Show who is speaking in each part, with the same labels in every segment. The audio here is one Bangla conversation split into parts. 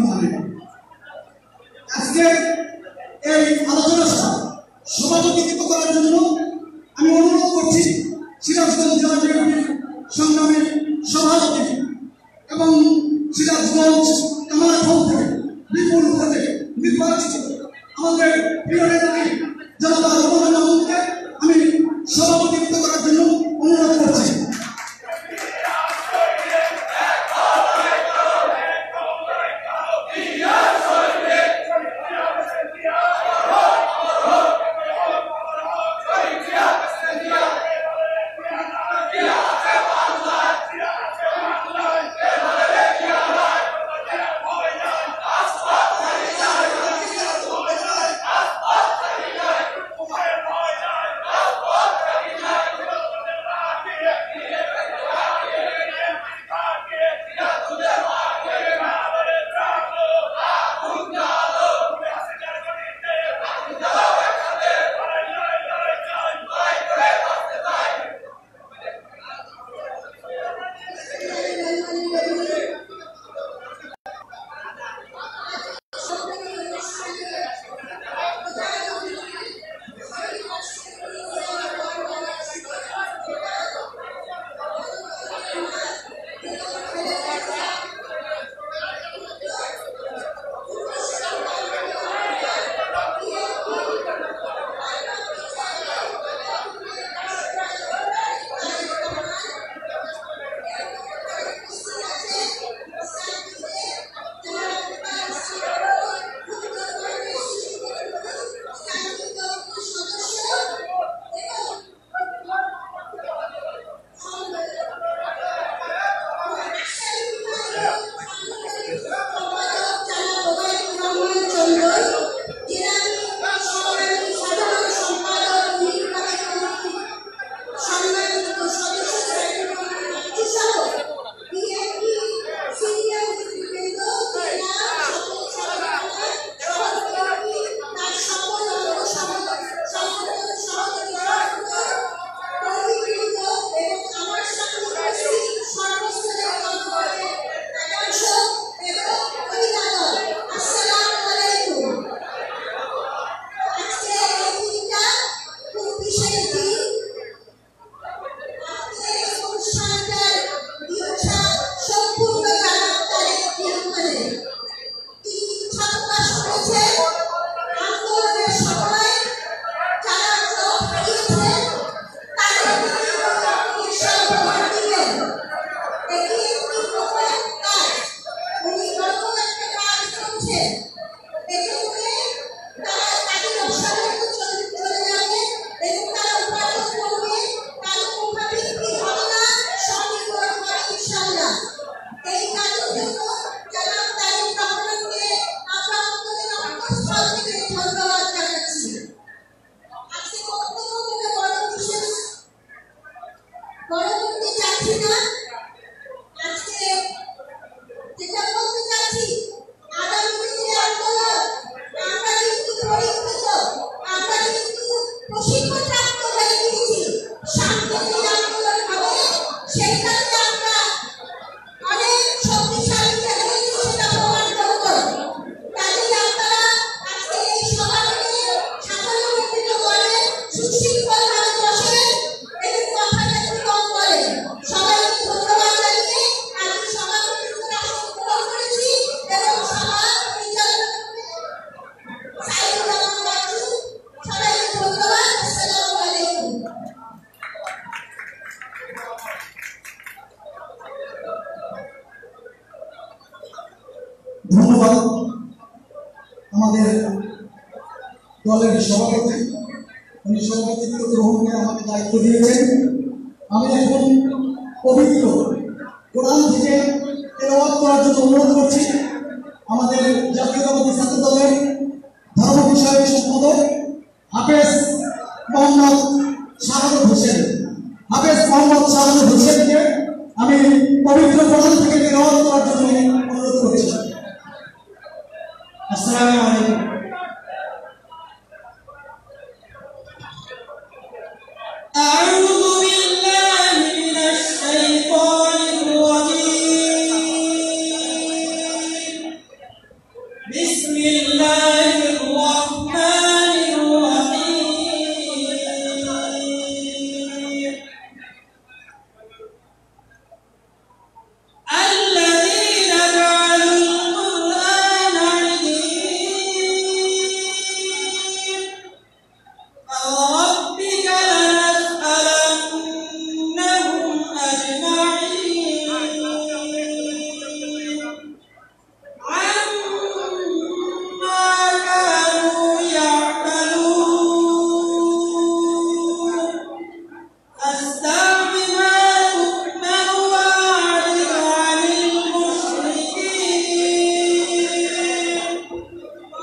Speaker 1: মানে আজকে এই আলোচনা সভাপতিত্ব করার জন্য আমি অনুরোধ করছি সিরাজগঞ্জ জেলা বিএনপির সংগ্রামী সভাপতি এবং সিরাজগঞ্জ কামারখাল থেকে বিপুল ভোটে নির্বাচিত আমাদের প্রিয় নেত্রী জনতা রমনা মাহমুদকে আমি সভাপতিত্ব করার জন্য অনুরোধ করছি। ধন্যবাদ আমাদের দলের সভাপতি, উনি সভাপতিত্ব গ্রহণ করে আমাকে দায়িত্ব দিয়েছেন। আমি এখন পবিত্র কোরআন থেকে তেলাওয়াত করার জন্য অনুরোধ করছি আমাদের জাতীয়তাবাদী ছাত্র দলের ধর্ম বিষয়ক সম্পাদক হাফেজ মোহাম্মদ শাহাদত হোসেন। হাফেজ মোহাম্মদ শাহাদত হোসেনকে আমি পবিত্র কোরআন থেকে তেলাওয়াত করার জন্য অনুরোধ করছি। আসসালামু আলাইকুম।
Speaker 2: أعوذ بالله من الشيطان الرجيم بسم الله الرحمن الرحيم الذين جعلوا القرآن عظيم فوربك لنسألنهم أجمعين عما كانوا يعملون فاستعف ما تؤمر وأعرض عن المشركين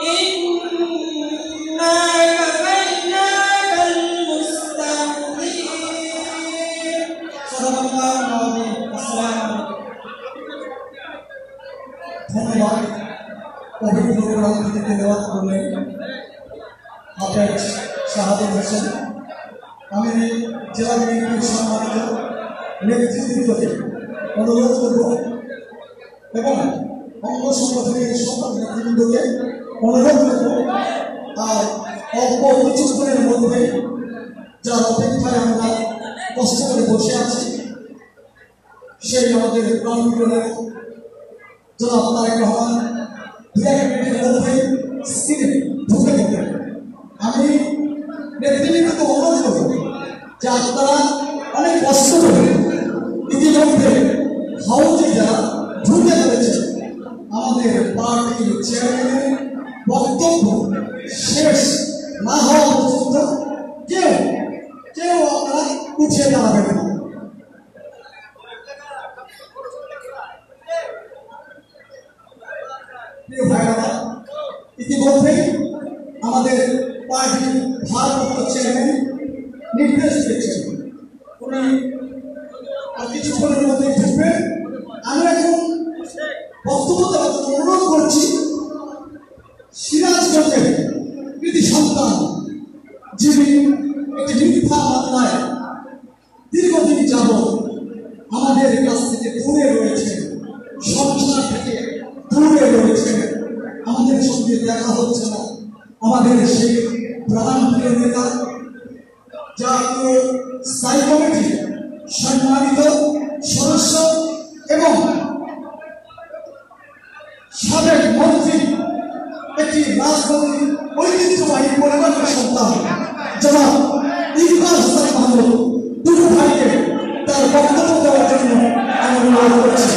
Speaker 2: إنا كفيناك المستهزئين صدق الله العظيم السلام عليكم
Speaker 1: ধন্যবাদ পবিত্র কোরআন থেকে তেলাওয়াত করলেন হাফেজ শাহাদুল হোসেন। আমি জেলা বিএনপির সম্মানিত নেতৃবৃন্দকে অনুরোধ করব এবং অঙ্গ সংগঠনের সকল নেতৃবৃন্দকে অনুরোধ করব আর অল্প কিছুক্ষণের মধ্যে যার অপেক্ষায় আমরা কষ্ট করে বসে আছি সেই আমাদের প্রাণপ্রিয় জনাব তারেক রহমান 2-1 মিনিটের মধ্যে স্ক্রিনে ঢুকে যাবেন। আমি নেতৃবৃন্দকে অনুরোধ করব যে আপনারা অনেক কষ্ট করে ইতিমধ্যে হাউজে যারা ঢুকে পড়েছে আমাদের পার্টির চেয়ারম্যানের বক্তব্য শেষ না হওয়া পর্যন্ত কেউ আপনারা উঠে দাঁড়াবেন না। প্রিয় ভাইরা, ইতিমধ্যে আমাদের পার্টির ভারপ্রাপ্ত চেয়ারম্যান নির্দেশ দিয়েছেন উনি আর কিছুক্ষণের মধ্যে ঢুকবেন। আমি এখন বক্তব্য দেওয়ার জন্য অনুরোধ করছি সিরাজগঞ্জের কৃতি সন্তান যিনি একটি মিথ্যা মামলায় দীর্ঘদিন যাবৎ আমাদের কাছ থেকে দূরে রয়েছে, সংসার থেকে দূরে রয়েছে, আমাদের সঙ্গে দেখা হচ্ছে না, আমাদের সেই প্রাণপ্রিয় নেতা জাতীয় স্থায়ী কমিটির সম্মানিত সদস্য এবং সাবেক মন্ত্রী, একটি রাজনৈতিক ঐতিহ্যবাহী পরিবারের সন্তান জনাব ইকবাল হোসেন মাহমুদ দুটো ভাইকে তার বক্তব্য দেওয়ার জন্য আমি অনুরোধ করছি।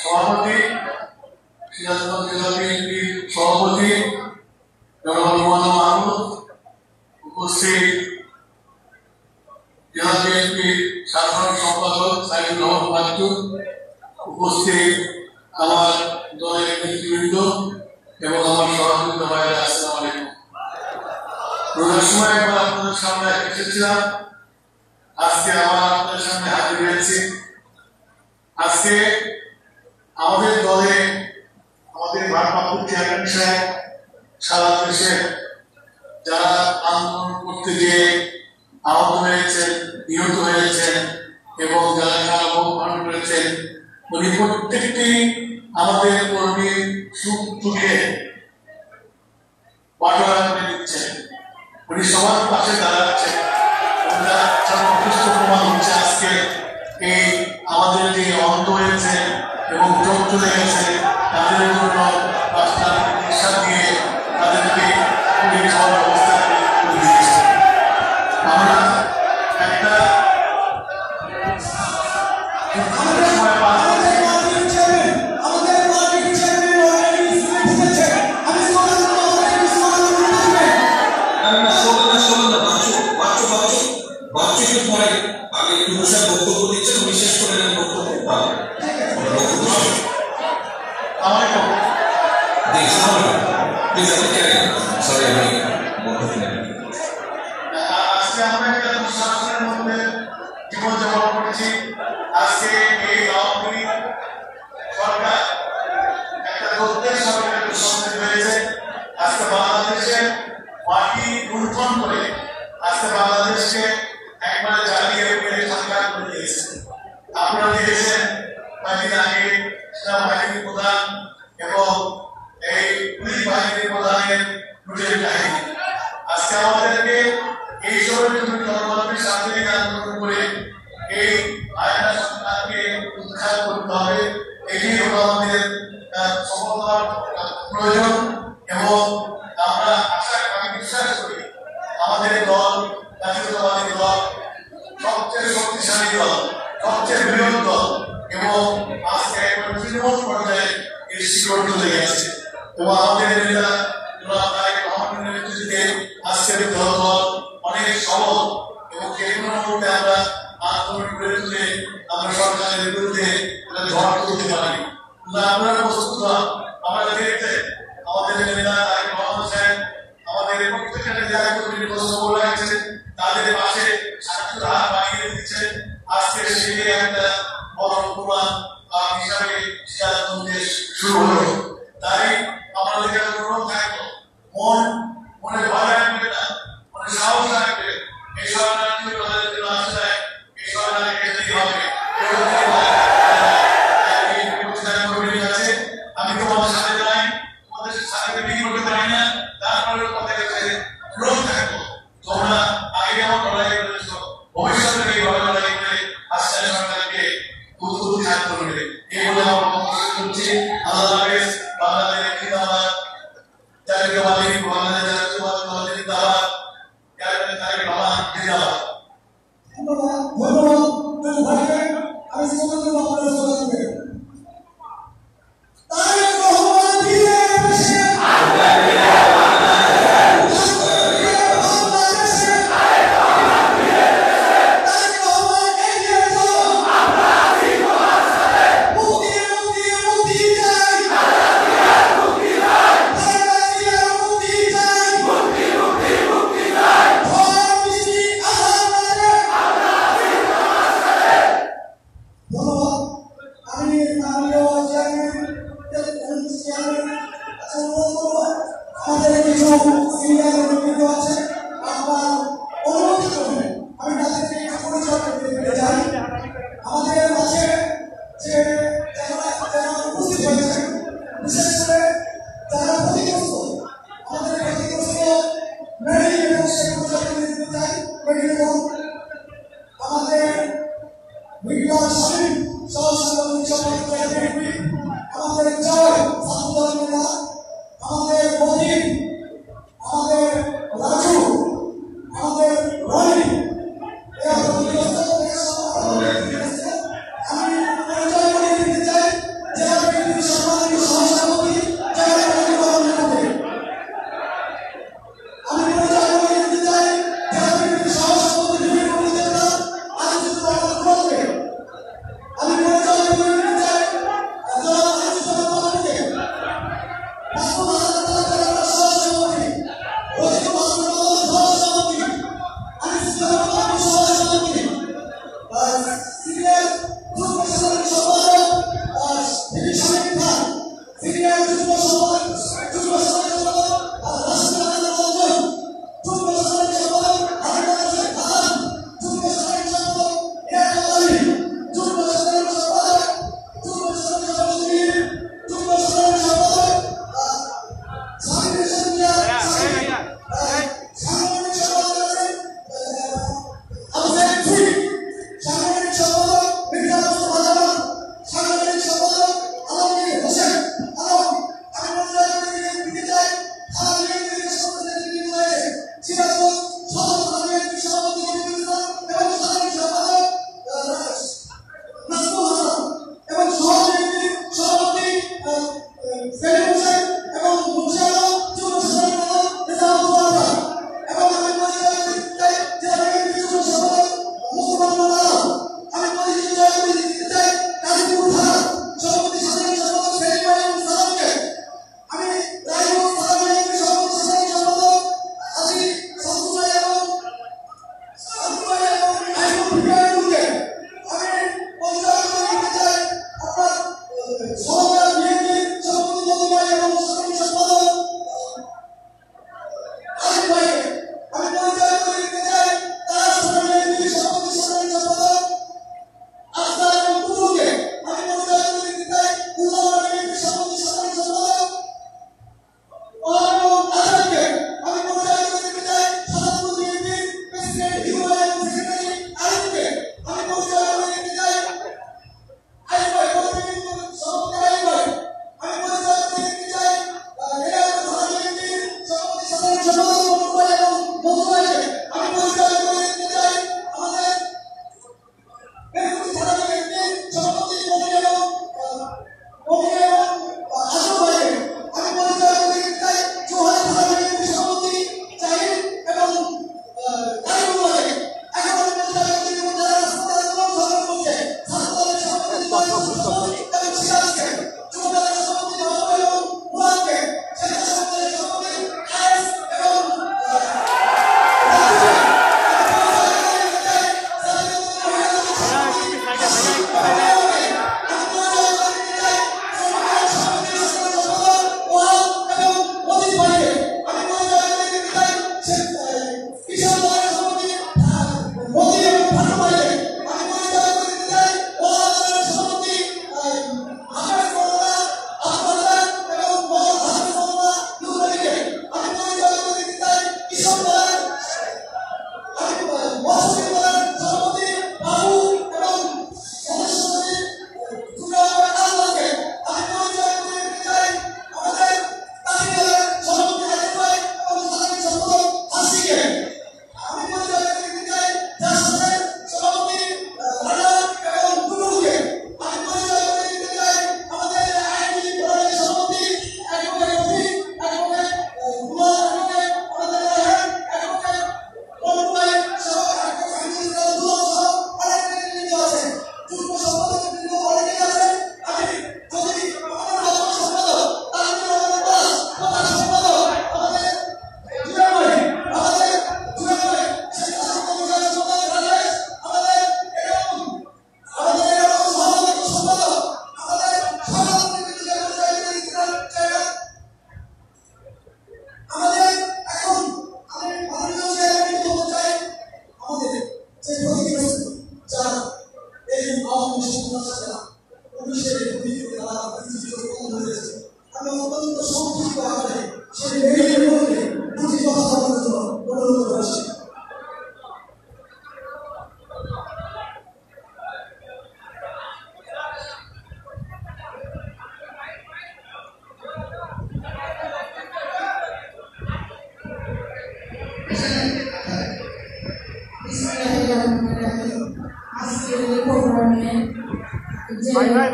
Speaker 3: সভাপতি সিরাজগঞ্জ জেলা বিএনপির সভাপতি জনাব মাহমুদ, উপস্থিত জেলা বিএনপির সাধারণ সম্পাদক সাইদুর রহমান বাচ্চু, উপস্থিত আমার দলের নেতৃবৃন্দ এবং আমার সহযোগিত ভাইরা, আসসালামু আলাইকুম। রোজার সময় একবার আপনাদের সামনে এসেছিলাম, আজকে আবার আপনাদের সামনে হাজির হয়েছি। আজকে আমাদের দলে আমাদের ভারপ্রাপ্ত চেয়ারম্যান সাহেব সারা দেশে যারা আন্দোলন করতে গিয়ে আহত হয়েছেন, নিহত হয়েছেন এবং যারা সারা ভোগ পালন করেছেন, উনি প্রত্যেকটি আমাদের কর্মী সুখ দুঃখে বাটোয়ারা করে দিচ্ছেন। উনি সবার পাশে দাঁড়াচ্ছেন। সর্বোৎকৃষ্ট প্রমাণ হচ্ছে আজকে এই আমাদের যে অন্ধ হয়েছে এবং চোখ চলে গেছে তাদের জন্য রাস্তার চিকিৎসা দিয়ে তাদেরকে খাওয়ার ব্যবস্থা করে দিয়েছে। আমরা একটা সময় পার করছি। আজকে আমরা একটা দুঃশাসনের মধ্যে জীবনযাপন করছি। আজকে এই আওয়ামী সরকার একটা তথ্যের সরকারের সন্দেহ হয়েছে। আজকে বাংলাদেশে মাটি লুণ্ঠন করে আজকে বাংলাদেশকে একবারে জ্বালিয়ে পুড়ে সরকার করে দিয়েছে। আপনারা দেখেছেন কয়েকদিন আগে সেনাবাহিনীর প্রধান এবং এই পুলিশ বাহিনীর প্রধানের লুটের কাহিনী। আজকে আমাদেরকে এই সবের জন্য জনগণের সাথে আন্দোলন করে এই আয়না সরকারকে উৎখাত করতে হবে। এটি হলো আমাদের সফলতার প্রয়োজন এবং আমরা আমি বিশ্বাস করি আমাদের দল জাতীয়তাবাদী দল সবচেয়ে শক্তিশালী দল, সবচেয়ে বৃহৎ দল এবং আজকে একবার তৃণমূল পর্যায়ে এই শিকড় চলে গেছে এবং আমাদের নেতা নেতৃত্বে আজকের দল অনেক সবল এবং যে কোনো মুহূর্তে আমরা আন্দোলন গড়ে তুলে আমরা সরকারের বিরুদ্ধে ঝড় তুলতে পারি। আপনারা প্রস্তুত হন। আমরা দেখতে আমাদের নেতা আমাদের প্রত্যেকটা নেতা তাদের পাশে ছাত্র হাত বাড়িয়ে দিচ্ছে। আজকে সেই একটা বড় প্রমাণ হিসাবে শুরু হলো। তাই আমাদের অনুরোধ থাকলো মনে ভয় রাখবে না, মনে সাহস রাখবে। এই সরকারকে তাদের জন্য আসলে এই সরকারকে যেতে হবে। আমি তোমাদের সাথে যাই, তোমাদের সাথে মিটিং করতে পারি না, তারপরে তোমাদের কাছে অনুরোধ থাকবো তোমরা আগে যেমন লড়াই করেছো ভবিষ্যতে এই লড়াই করে আজকে সরকারকে উৎখাত করবে। এই বলে আমার বক্তব্য করছি। আল্লাহ হাফেজ। বাংলাদেশ জিন্দাবাদ। জাতীয়তাবাদী বাংলাদেশ জাতীয়তাবাদী জিন্দাবাদ। জিন্দাবাদ।
Speaker 1: ধন্যবাদ। আমি সকলকে আপনারা স্বাগত করি।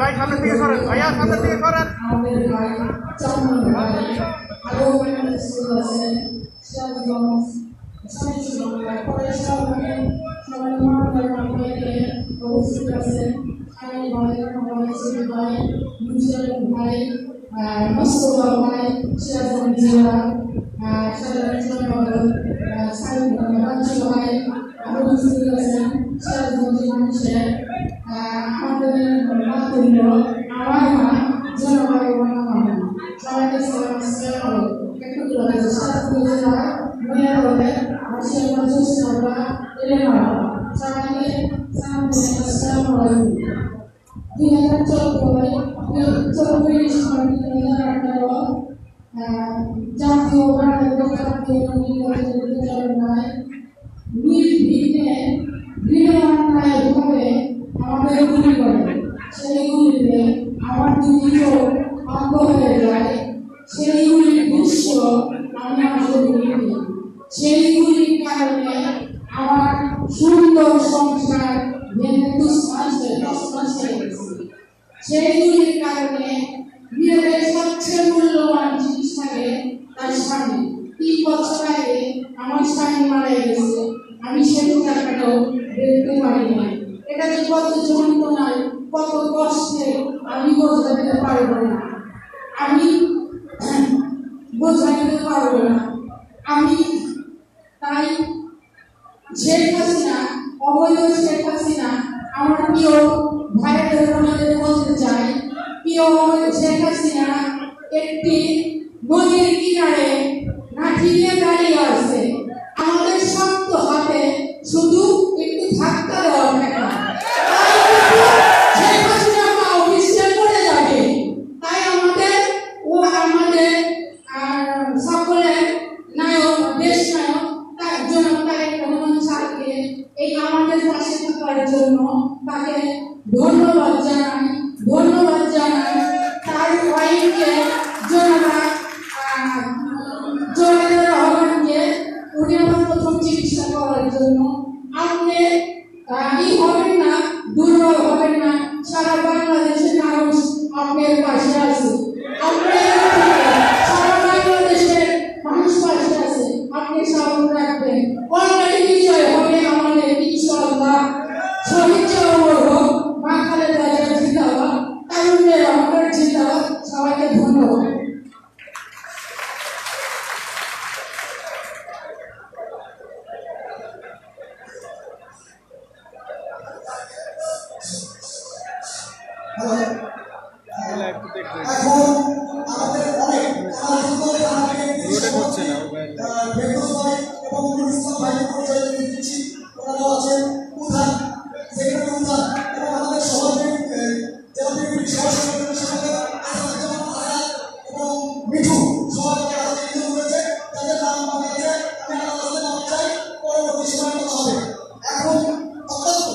Speaker 4: ভাই সামনে থেকে সরেন, ভাইয়া সামনে থেকে সরেন।
Speaker 5: আমাদের ভাই চন্দন ভাই আরো অন্যান্য স্কুল আছে সিরাজগঞ্জ পরে সবাই উপস্থিত আছেন। আমি ভাই ভাই মুশারফ ভাই মোস্তফা ভাই সিরাজগঞ্জ জেলা সাধারণ সম্পাদক সাইদ ভাই আরো উপস্থিত আছেন সিরাজগঞ্জ মানুষের আমাদের মাতৃ আমার মা জনবায়ু বাংলা সবাইকে সালাম একটু করে সিরাজগঞ্জ জেলা মহিলা বলে আসলে মানুষ আমরা এলাকা সবাইকে আসসালামু আলাইকুম 2014 জাতীয় জাতীয় নির্বাচনের নির্বিঘ্নে বিনান্যায়ভাবে আমাদের গুলি করে সেইগুলিতে আমার যদি চোখ অন্ধ হয়ে যায় সেইগুলির দৃশ্য আমি আসলে দেখি সেইগুলির কারণে আমার সুন্দর সংসার ভেঙে তছনছ হয়ে গেছে সেইগুলির কারণে বিয়ের সবচেয়ে মূল্যবান জিনিস থাকে তার স্বামী 3 বছর আগে আমার স্বামী মারা গেছে আমি সেই টাকাটাও দেখতে পারি না এটা যে কত যন্ত্রণায় কত কষ্টে আমি বোঝাতে পারবো না আমি বোঝাতে পারবো না আমি তাই শেখ হাসিনা অবৈধ শেখ হাসিনা আমার প্রিয় ভাইদের বোনদের বলতে চাই প্রিয় শেখ হাসিনা একটি নদীর কিনারে লাঠি নিয়ে দাঁড়িয়ে আছে আমাদের শক্ত হাতে শুধু একটু ধাক্কা দেওয়া টাকা শেখ হাসিনা অফিসে পড়ে যাবে তাই আমাদের সকলের নায়ক দেশ নায়ক তার জন্য তারেক রহমান স্যারকে এই আমাদের পাশে থাকার জন্য তাকে ধন্যবাদ জানাই তার ওয়াইফকে জোনায়েদ রহমানকে উনি আমার প্রথম চিকিৎসা করার জন্য আপনি হবেন না দুর্বল হবেন না সারা বাংলাদেশের মানুষ আপনার পাশে আছে সারা বাংলাদেশের মানুষ পাশে আছে আপনি সামনে রাখবেন অলরেডি বিজয় হবে আমাদের ইনশাআল্লাহ শহীদ জওহর হোক মা খালেদা জিয়া জিন্দাবাদ তারুণ্যের রহমান জিন্দাবাদ সবাইকে ধন্যবাদ
Speaker 1: এখন আমাদের অনেক রোডে করছে না এবং ভাইকে পরিচয় দিয়ে দিচ্ছি ওনারা আছেন উদ্ধার সেক্রেটারি উদ্ধার এবং আমাদের সভাপতি জেলা বিএনপির সভাপতি এবং মিঠু সভাপতি আমাদের রয়েছে তাদের নাম বাকি আছে আমি আমাদের নাম চাই পরবর্তী সময় কথা হবে এখন অত্যন্ত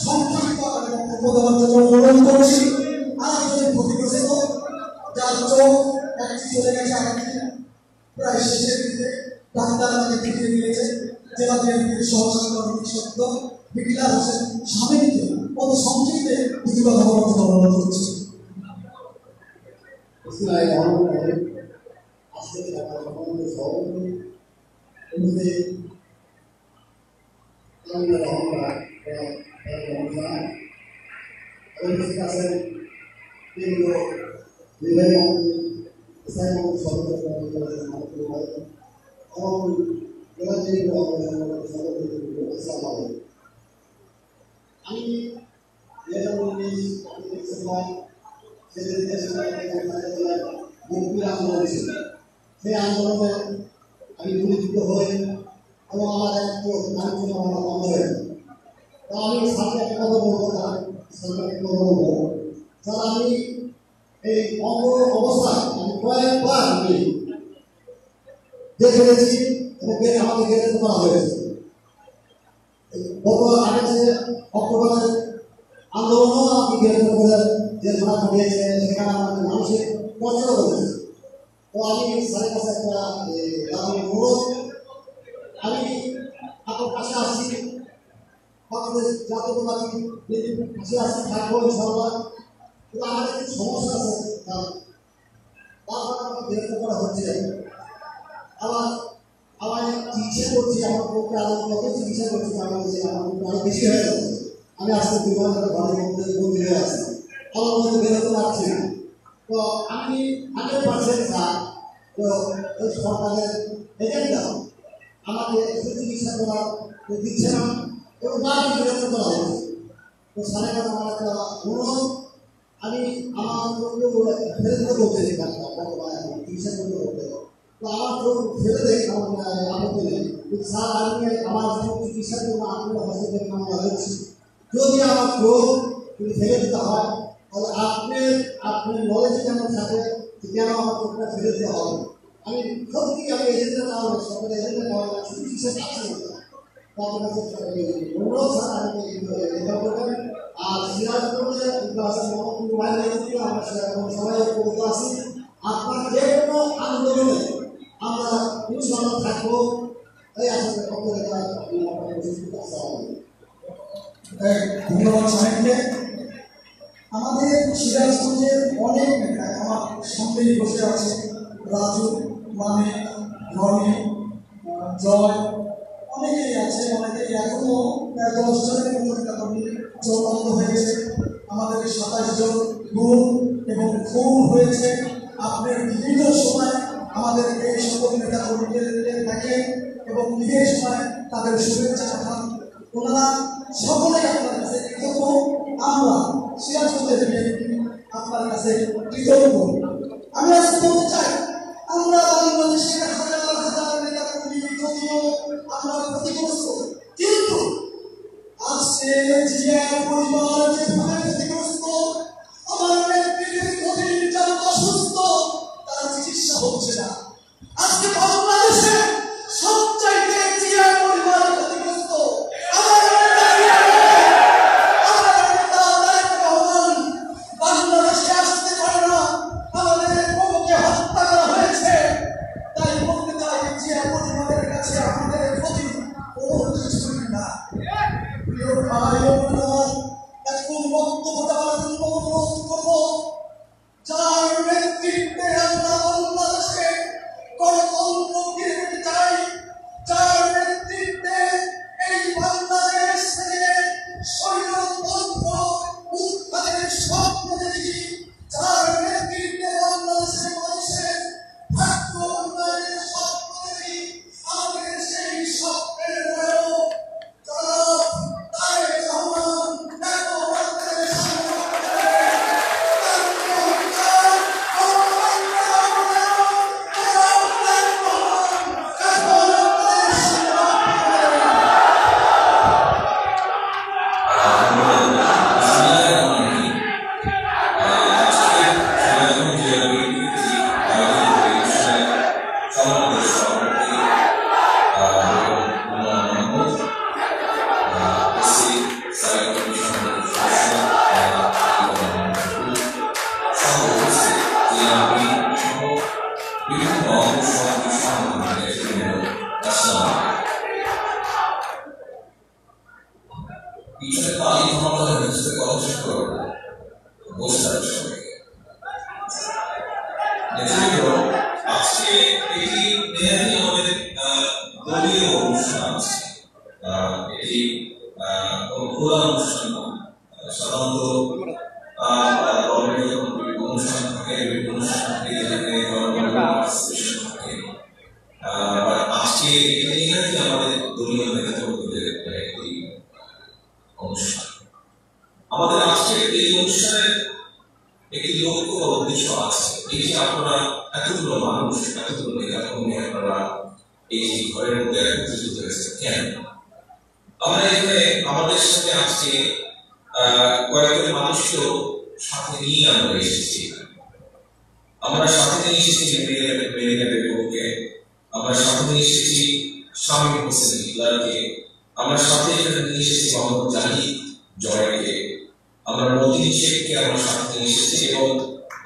Speaker 1: সংক্ষিপ্ত আকারে বক্তব্য দেওয়ার জন্য অনুরোধ করছি আলোচনায় ক্ষতিগ্রস্ত যার চোখ একটি চলে গেছে আমাদের প্রায় শেষের দিকে ডাক্তার আমাকে ফিরিয়ে দিয়েছে জেলা বিএনপির সহসভাপতি সত্য বিকিলার হোসেন স্বামীকে অত সংক্ষিপ্তে কিছু কথা বলার জন্য অনুরোধ করছি আজকে সেই আন্দোলনে আমি পরিচিত হই এবং আমার একটু আমি সামনে একটা কথা বলবো স্যার আমি এই অঙ্গ অবস্থায় আমি কয়েকবার আমি দেখে গেছি এবং আমাকে গ্রেফতার করা হয়েছে গত 28 অক্টোবরের আন্দোলনও আমি গ্রেফতার করে জেলখানা পাঠিয়েছে সেখানে আমাদের মানুষের কষ্ট করেছে তো আমি স্যারের কাছে একটা অনুরোধ আমি আপনার পাশে আসছি বাংলাদেশ জাতীয়তাবাদী যে আছে থাকবো ইনশাআল্লাহ। কিন্তু আমাদের কিছু সমস্যা আছে, বারবার আমাকে বিরক্ত করা হচ্ছে। আবার আমার চিকিৎসা করছি, আমার পক্ষে আরো কত চিকিৎসা করছি বাংলাদেশে, আমার আরো বেশি হয়ে যাচ্ছে। আমি আজকে 2 মাস ধরে ঘরের মধ্যে বন্দী হয়ে আছি, আমার মধ্যে বেরোতে পারছি না। তো আমি 100% চাই তো এই সরকারের এজেন্ডা আমাকে চিকিৎসা করা দিচ্ছে না এবং বারবার বিরক্ত করা হচ্ছে। তো স্যারের কাছে আমার একটা অনুরোধ, আমি আমার ফেরত বলতে চাই চিকিৎসা করতে করতে, তো আমার ফেলে দেয় আমার আপত্তি নেই। স্যার আমি আমার চিকিৎসার জন্য আপনার হসপিটালে আমরা রয়েছি, যদি আমার রোগ যদি ফেলে দিতে হয় তাহলে আপনার নলেজ কেন থাকে কেন আমার রোগটা ফেলে দিতে হবে। আমি সত্যি আমি এজেন্টে নেওয়া সরকারের এজেন্টে নেওয়া চিকিৎসা পাচ্ছি না, তাদের কাছে অনুরোধ স্যার আমাকে এটা করবেন। আর সিরাজগঞ্জে আমরা সবাই উপকৃত আছি, আপনার যে কোনো আন্দোলনে আমরা ইনশাআল্লাহ থাকবো। এই আসলে
Speaker 2: ধন্যবাদ সাহেবকে। আমাদের সিরাজগঞ্জের অনেক নেতা আমার সামনেই বসে আছে, রাজু, মানে, রনি, জয়, অনেকেই আছে। অনেকেই এখনো 10 জনের মতো নেতা কর্মী চূড়ান্ত হয়ে গেছে। আমাদের 27 জন গুম এবং খুন হয়েছে। আপনার বিভিন্ন সময় আমাদের এই সকল নেতা কর্মীদের দেখে এবং নিজের সময় তাদের শুভেচ্ছা পাঠান। ওনারা সকলেই আপনার কাছে কৃতজ্ঞ। আমরা সিরাজগঞ্জের বিএনপি আপনার কাছে কৃতজ্ঞ। আমি আজকে বলতে চাই, আমরা বাংলাদেশের হাজার হাজার নেতা কর্মী যদিও আমরা ক্ষতিগ্রস্ত, কিন্তু আজকে জিয়া পরিবার যেভাবে ক্ষতিগ্রস্ত, আমার নেত্রীর গভীর যারা অসুস্থ তার চিকিৎসা হচ্ছে না। আজকে বাংলাদেশে সবচাইতে জিয়া পরিবার ক্ষতিগ্রস্ত। বাংলাদেশে আসতে পারে না, আমাদের প্রভুকে হত্যা করা হয়েছে। তাই বলতে চাই জিয়া পরিবারের কাছে আমাদের প্রতি কোনো কিছু না। প্রিয় ভাই ও বোনেরা, এখন বক্তব্য দেওয়ার জন্য অনুরোধ করব, যার নেতৃত্বে আমরা বাংলাদেশে গণতন্ত্র ফিরে পেতে চাই, যার নেতৃত্বে এই বাংলাদেশ থেকে স্বৈরতন্ত্র উত্থানের স্বপ্ন দেখি, যার নেতৃত্বে বাংলাদেশের মানুষের ভাগ্য উন্নয়নের স্বপ্ন দেখি, আমাদের সেই স্বপ্নের বড় যারা তারেক রহমান এত বাংলাদেশ
Speaker 6: আমাদের আজকের এই অনুষ্ঠানের একটি লক্ষ্য ও উদ্দেশ্য আছে। এই যে আপনারা এতগুলো মানুষ, এতগুলো নেতা কর্মী আপনারা এই ঘরের মধ্যে একত্রিত হয়েছে কেন? আমরা এখানে আমাদের সাথে আজকে কয়েকজন মানুষকেও সাথে নিয়ে আমরা এসেছি। আমরা সাথে নিয়ে এসেছি মেরিনা বেগমকে, আমরা সাথে নিয়ে এসেছি শামীম হোসেন ইকবালকে, আমরা সাথে এখানে নিয়ে এসেছি মোহাম্মদ জাহিদ জয়কে, আমরা মতিন শেখকে আমরা সাথে নিয়ে এসেছি এবং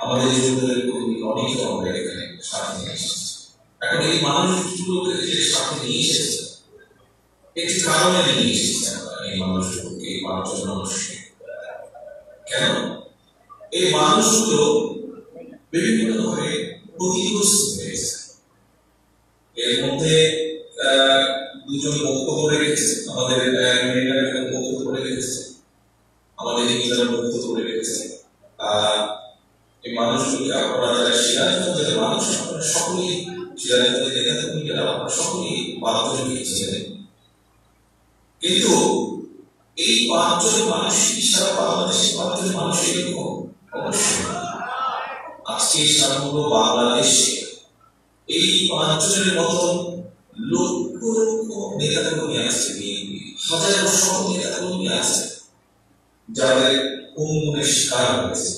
Speaker 6: আমাদের যুবদলের কর্মী অনেকে আমরা এখানে সাথে নিয়ে এসেছি। এখন এই মানুষগুলোকে যে সাথে নিয়ে এসেছে একটি কারণে নিয়ে এসেছি আমরা। এই মানুষগুলোকে, এই 5 জন মানুষকে। কেন? এই মানুষগুলো বিভিন্নভাবে ক্ষতিগ্রস্ত হয়েছে। এর মধ্যে 2 জন বক্তব্য রেখেছে, আমাদের বক্তব্য রেখেছে, আমাদের নিজেরা বক্তব্য রেখেছে। এই মানুষগুলোকে আপনারা যারা সিরাজগঞ্জের মানুষ, আপনারা সকলেই সিরাজগঞ্জের নেতা আপনারা সকলেই 5 জনকে চিনেন। কিন্তু এই 5 জন মানুষ কি সারা বাংলাদেশে 5 জন মানুষ এরকম? অবশ্যই আজকে সমগ্র বাংলাদেশে এই 5 জনের মতন লক্ষ লক্ষ নেতাকর্মী আছে, হাজার শত নেতাকর্মী আছে যাদের খুনের শিকার হয়েছে,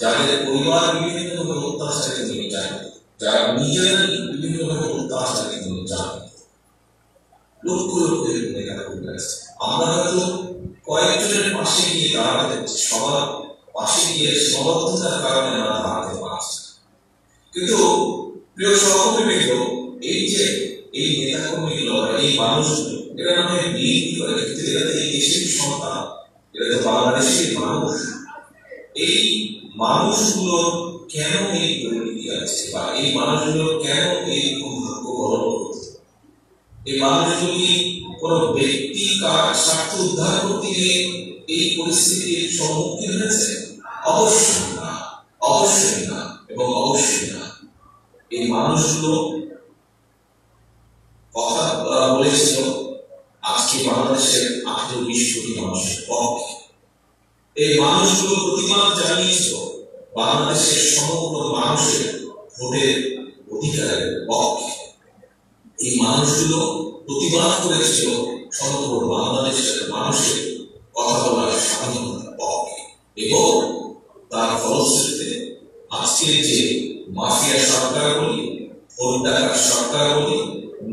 Speaker 6: যাদের পরিবার বিভিন্নভাবে অত্যাচারের জন্য জানে, যারা নিজেরাই বিভিন্নভাবে অত্যাচারের জন্য জানে। লক্ষ লক্ষ নেতাকর্মী আছে। আমরা হয়তো কয়েকজনের পাশে গিয়ে দাঁড়াতে, সবার পাশে গিয়ে সমাবদ্ধতার কারণে আমরা দাঁড়াতে পারছি। কিন্তু প্রিয় সহকর্মীবৃন্দ, এই যে এই নেতাকর্মীগুলো, এই মানুষগুলো, এরা মানে বিএনপি করে, কিন্তু এরা তো এই দেশের সন্তান, এরা তো বাংলাদেশের মানুষ। এই মানুষগুলো কেন এই পরিণতি আছে, বা এই মানুষগুলো কেন এই ভাগ্য গ্রহণ করছে? এই মানুষগুলো কি কোনো ব্যক্তি স্বার্থ উদ্ধার করতে গিয়ে এই পরিস্থিতির সম্মুখীন হয়েছে? অবশ্যই না, অবশ্যই না এবং অবশ্যই না। এই মানুষগুলো কথা বলেছিল আজকে বাংলাদেশের 18-20 কোটি মানুষের পক্ষে। এই মানুষগুলো প্রতিবাদ জানিয়েছিল বাংলাদেশের সমগ্র মানুষের ভোটের অধিকারের পক্ষে। এই মানুষগুলো প্রতিবাদ করেছিল সমগ্র বাংলাদেশের মানুষের কথা বলার স্বাধীনতার পক্ষে। এবং তার ফলশ্রুতিতে আজকের যে মাফিয়া সরকার বলি, ভোট ডাকার সরকার বলি,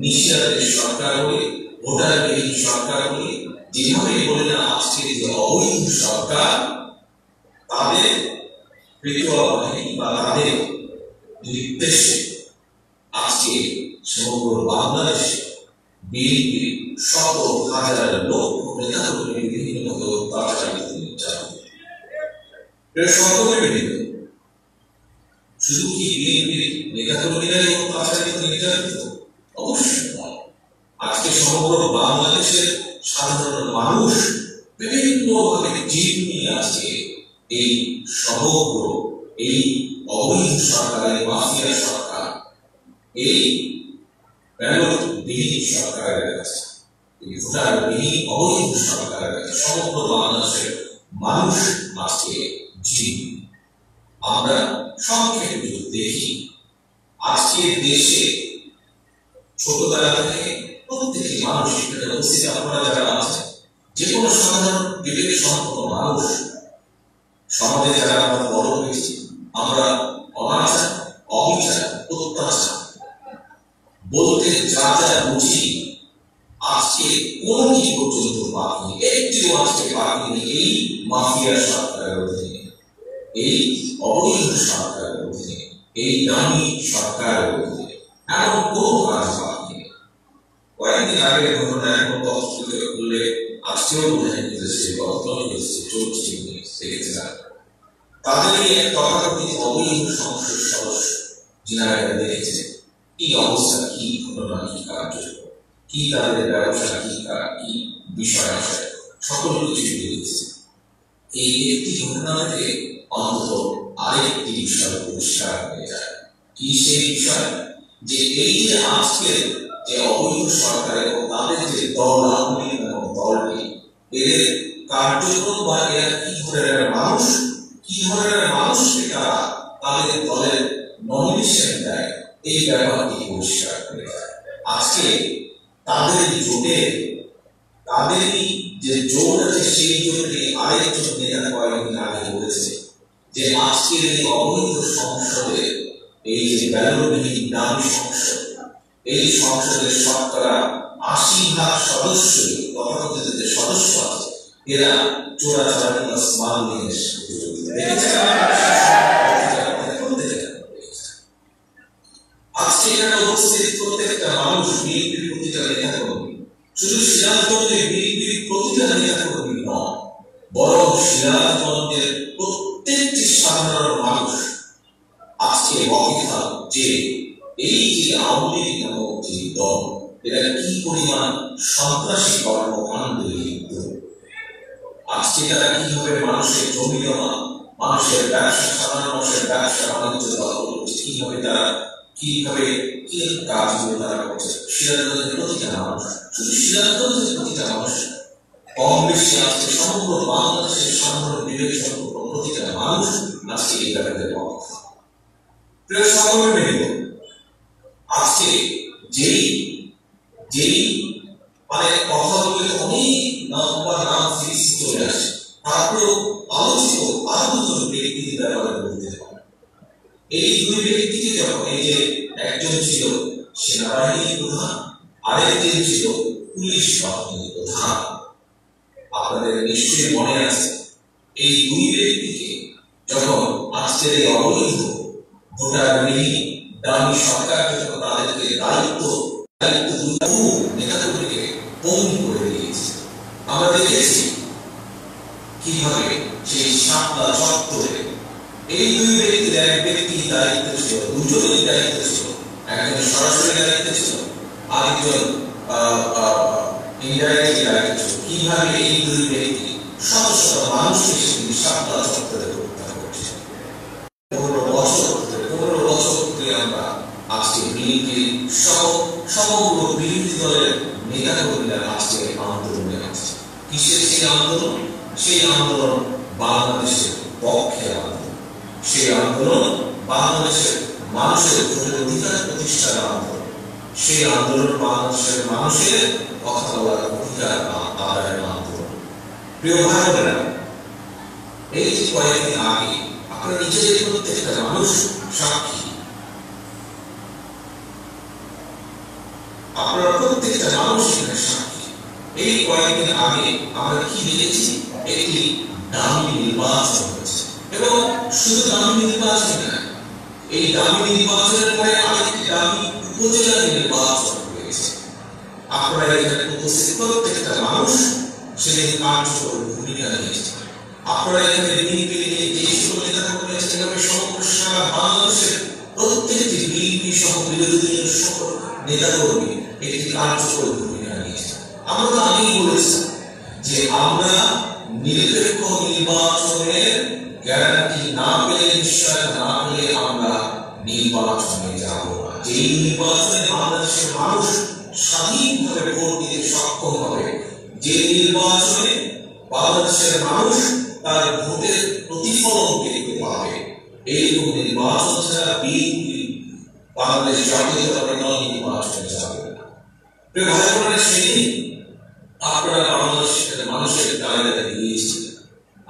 Speaker 6: নিশিরাতের সরকার বলি, ভোটারবিহীন সরকার বলি, যেভাবে বলে না আজকের যে অবৈধ সরকার, তাদের পেটুয়া বাহিনী বা তাদের নির্দেশে আজকে সমগ্র বাংলাদেশে বিএনপির শত হাজার লক্ষ নেতাকর্মী বিভিন্নভাবে অত্যাচারিত, নির্যাতিত। শুধু কি বিএনপির নেতাকর্মীরাই অত্যাচারিত, নির্যাতিত? অবশ্যই নয়। আজকে সমগ্র বাংলাদেশের সাধারণ মানুষ বিভিন্নভাবে জীব নিয়ে আছে এই সমগ্র এই অবৈধ সরকারের, মাফিয়া সরকার, এই ব্যালটবিহীন সরকারের কাছে, এই ভোটারবিহীন অবৈধ সরকারের কাছে সমগ্র বাংলাদেশের মানুষ আজকে জীব। আমরা সংক্ষেপে যদি দেখি, আজকে দেশে ছোটবেলা থেকে প্রত্যেকটি মানুষ, আপনারা যারা আছেন, যে কোনো সাধারণ বিবেক সম্পন্ন মানুষ, সমাজে যারা আমরা বড় হয়েছি, আমরা অনাচার, অবিচার, অত্যাচার বলতে যা যা বুঝি, আজকে কোন কিছু পর্যন্ত বাকি, একটিও আজকে বাকি নেই এই মাফিয়া সরকারের অধীনে, এই অবৈধ সরকারের অধীনে, এই দামি সরকারের অধীনে এমন কোন কাজ বাকি নেই। কয়েকদিন আগে ঘটনা এখন তথ্য করলে আজকেও বোঝা যাচ্ছে, চলছে, দেখেছিলাম তাদেরই এক তথাকথিত অবৈধ সংসদ সদস্য, যিনারা দেখেছে কি অবস্থা, কি ঘটনা, কি কার্য, কি তাদের ব্যবসা, কি বিষয় আসে, সকল কিছু দেখেছে। এই একটি ঘটনা থেকে অন্তত আরেকটি বিষয় পরিষ্কার হয়ে যায়। কি সেই বিষয়? যে এই যে আজকে যে অবৈধ সরকার এবং তাদের যে দল, আওয়ামী লীগ এবং দলটি, এদের কার্যক্রম বা এরা কি ধরনের মানুষ, কি ধরনের মানুষকে তারা তাদের দলের নমিনেশন দেয়, এই ব্যাপারটি পরিষ্কার করে যায়। আজকে তাদের জোটে, তাদেরই যে জোট আছে, সেই জোটে আরেকজন নেতা কয়েকদিন আগে বলেছে যে আজকের এই অবৈধ সংসদে, এই যে ব্যালটবিহীন দামি সংসদ, এই সংসদের শতকরা 80% সদস্য, তথাকথিত যে সদস্য আছে, এরা চোরাচালানি বা স্মাগলিং এর আজকে এখানে উপস্থিত প্রত্যেকটা মানুষ বিএনপির প্রতিটা নেতা কর্মী, শুধু সিরাজগঞ্জে বিএনপির প্রতিটা প্রত্যেকটি সাধারণ মানুষ আজকে অপেক্ষা যে এই যে আওয়ামী লীগ নামক যে দল এরা কি পরিমাণ সন্ত্রাসী কর্মকাণ্ডে লিপ্ত, আজকে তারা কিভাবে মানুষের জমি জমা, মানুষের ব্যবসা, সাধারণ মানুষের ব্যবসা বাণিজ্য দখল করছে, কিভাবে কি কাজগুলো তারা করছে। সিরাজগঞ্জের প্রতিটা মানুষ, শুধু সিরাজগঞ্জের প্রতিটা মানুষ, কম বেশি আজকে সমগ্র বাংলাদেশের সাধারণ বিবেক সম্পর্ক প্রতিটা মানুষ আজকে এই ব্যাপারে পক্ষে। প্রিয় সহকর্মী, আজকে যেই মানে কথাগুলো অনেক নাম সিরিজ চলে আসে, তারপরেও আলোচিত আরো দুজন ব্যক্তির ব্যাপারে বলতে পারে। এই দুই ব্যক্তিকে যখন এই যে একজন ছিল সেনাবাহিনীর প্রধান, আরেকজন ছিল পুলিশ বাহিনীর প্রধান, আপনাদের নিশ্চয়ই মনে আছে এই দুই ব্যক্তিকে যখন আজকের এই অবৈধ ভোটারবিহীন দামি সরকার যখন তাদেরকে দায়িত্ব নেতাদেরকে পঙ্গু করে দিয়েছে। আমরা দেখেছি কিভাবে সেই শাপলা চত্বরে এই দুই ব্যক্তির এক ব্যক্তি দায়িত্ব ছিল, দুজনেরই দায়িত্ব ছিল, একজন সরাসরি দায়িত্ব ছিল, আরেকজন ইনডাইরেক্টলি দায়িত্ব ছিল। কিভাবে এই দুই ব্যক্তি শত শত মানুষকে সেদিন শাপলা চত্বরে হত্যা করছে। 15 বছর ধরে আমরা আজকে বিএনপি সহ সমগ্র বিরোধী দলের নেতাকর্মীরা আজকে আন্দোলনে আছে। কিসের সেই আন্দোলন? সেই আন্দোলন বাংলাদেশের পক্ষে আন্দোলন, সেই আন্দোলন বাংলাদেশের মানুষের ভোটের অধিকার প্রতিষ্ঠার আন্দোলন, সেই আন্দোলন বাংলাদেশের মানুষের কথা বলার অধিকার আদায়ের আন্দোলন। প্রিয় ভাই বোনেরা, এই যে কয়েকদিন আগে আপনারা নিজেদের প্রত্যেকটা মানুষ সাক্ষী, আপনারা প্রত্যেকটা মানুষ এখানে সাক্ষী। এই কয়েকদিন আগে আমরা কি দেখেছি? একটি দামি নির্বাচন হয়েছে, এবং শুধু দামি নির্বাচন নয়, এই দামি নির্বাচনের পরে আরেকটি দামি উপজেলা নির্বাচন হয়েছে। আপনারা এখানে উপস্থিত প্রত্যেকটা মানুষ সেদিন কার্যকর ভূমিকা নিয়েছে। আপনারা এখানে বিএনপি নিয়ে যে সকল নেতারা করেছেন, এভাবে সমগ্র সারা বাংলাদেশের প্রত্যেকটি বিএনপি সহ বিরোধী দলের সকল নেতাকর্মী একটি কার্যকর ভূমিকা নিয়েছে। আমরা তো আগেই বলেছি যে আমরা নিরপেক্ষ নির্বাচনের গ্যারান্টি না পেলে, নিশ্চয় না পেলে আমরা নির্বাচনে যাব না। যেই নির্বাচনে বাংলাদেশের মানুষ স্বাধীনভাবে ভোট দিতে সক্ষম হবে, যে নির্বাচনে বাংলাদেশের মানুষ তার ভোটের প্রতিফলন দেখতে পাবে, এইরকম নির্বাচন ছাড়া বিএনপি বাংলাদেশ জাতীয়তাবাদী দল নির্বাচনে যাবে না। প্রিয় ভাই বোনেরা, সেদিন আপনারা বাংলাদেশের মানুষের দায়িত্ব দিয়েছিলেন,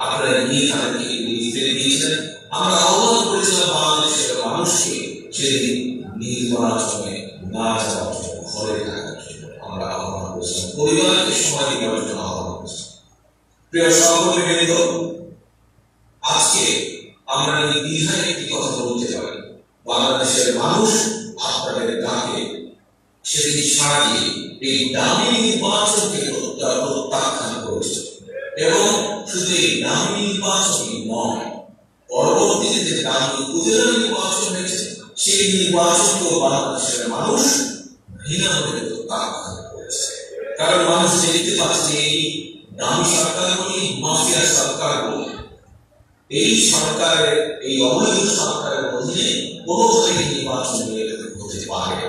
Speaker 6: আপনারা নিয়ে তাদেরকে ফেলে দিয়েছিলেন। আমরা আহ্বান করেছিলাম বাংলাদেশের মানুষকে সেদিন নির্বাচনে না যাওয়ার জন্য, ঘরে থাকার জন্য আমরা আহ্বান করেছিলাম, পরিবারকে সময় দেওয়ার জন্য আহ্বান করেছিলাম। প্রিয় সহকর্মীবৃন্দ, আজকে আমরা নির্দ্বিধায় একটি কথা বলতে পারি, বাংলাদেশের মানুষ আপনাদের ডাকে সেদিন সাড়া দিয়ে এই দামি নির্বাচনকে প্রত্যাখ্যান করেছে। এবং শুধু এই দামি নির্বাচনই নয়, পরবর্তীতে যে দামি উপজেলা নির্বাচন হয়েছে সেই নির্বাচনকেও বাংলাদেশের মানুষ ঘৃণাভাবে প্রত্যাখ্যান করেছে। কারণ মানুষ দেখতে পাচ্ছে এই দামি সরকারগুলি মাফিয়া সরকারগুলি, এই সরকারের, এই অবৈধ সরকারের অধীনে কোনোভাবে নির্বাচন হতে পারে।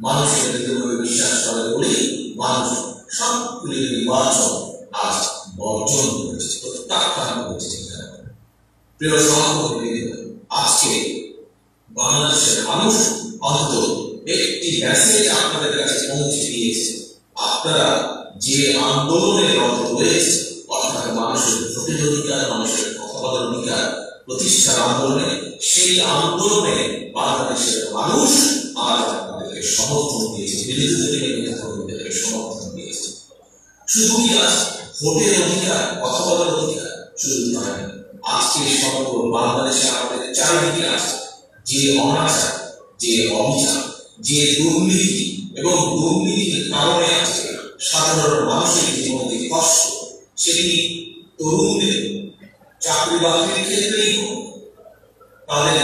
Speaker 6: মানুষের হৃদয়ে বিশ্বাস করে বলেই মানুষ সবগুলি নির্বাচন আজ বর্জন করেছে, প্রত্যাখ্যান করেছে। প্রিয় সহকর্মী, আজকে বাংলাদেশের মানুষ অন্তত একটি মেসেজ আপনাদের কাছে পৌঁছে দিয়েছে। আপনারা যে আন্দোলনে রত রয়েছে, অর্থাৎ মানুষের ভোটের অধিকার, মানুষের কথা বলার অধিকার প্রতিষ্ঠার আন্দোলনে, সেই আন্দোলনে বাংলাদেশের মানুষ আজ আপনাদেরকে সমর্থন দিয়েছে, বিরোধী দলীয় নেতাকর্মীদেরকে সমর্থন দিয়েছে। শুধু কি আজ ভোটের অধিকার, কথা বলার অধিকার শুধু নয়, আজকে সমগ্র বাংলাদেশে আমাদের চারিদিকে আছে যে অনাচার, যে অবিচার, যে দুর্নীতি, এবং দুর্নীতির কারণে আজকে সাধারণ মানুষের জীবনে কষ্ট, সেটি তরুণদের, চাকরি বাকরির ক্ষেত্রেই হোক, তাদের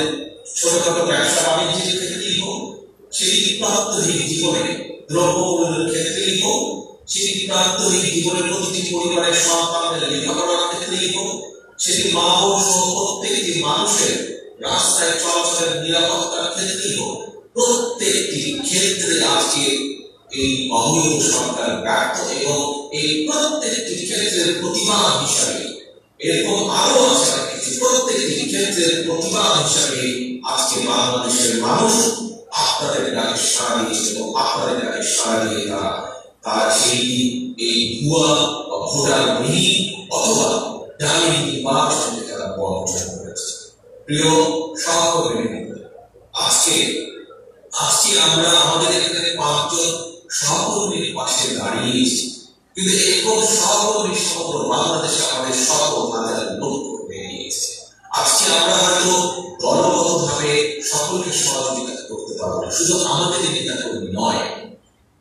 Speaker 6: ছোটখাটো ব্যবসা বাণিজ্যের ক্ষেত্রেই হোক, সেই প্রাত্যহিক জীবনে দ্রব্যমূল্যের ক্ষেত্রেই হোক, সেই প্রাত্যহিক জীবনে প্রতিটি পরিবারের সন্তানদের লেখাপড়ার ক্ষেত্রেই হোক, সেটি মা ও প্রত্যেকটি মানুষের রাস্তায় চলাচলের নিরাপত্তার ক্ষেত্রেই হোক, প্রত্যেকটি ক্ষেত্রে আজকে এই অবৈধ সরকার ব্যর্থ এবং এই প্রত্যেকটি ক্ষেত্রের প্রতিবাদ হিসাবে এরকম আরো আছে কিছু প্রত্যেকটি ক্ষেত্রের প্রতিবাদ হিসাবে আজকে বাংলাদেশের মানুষ আপনাদের ডাকে সাড়া দিয়েছে এবং আপনাদের ডাকে সাড়া দিয়ে তারা সেই এই ভুয়া ভোটারবিহীন অথবা ডামি নির্বাচনকে তারা বর্জন করেছে। প্রিয় সহকর্মী, আজকে আমরা আমাদের এখানে 5 জন সহকর্মীর পাশে দাঁড়িয়েছি, কিন্তু এরকম সহকর্মী সমগ্র বাংলাদেশে আমাদের শত হাজার লোক বেরিয়েছে। আজকে আমরা হয়তো দলগতভাবে সকলকে সহযোগিতা করতে পারবো, শুধু আমাদের নেতাকর্মী নয়,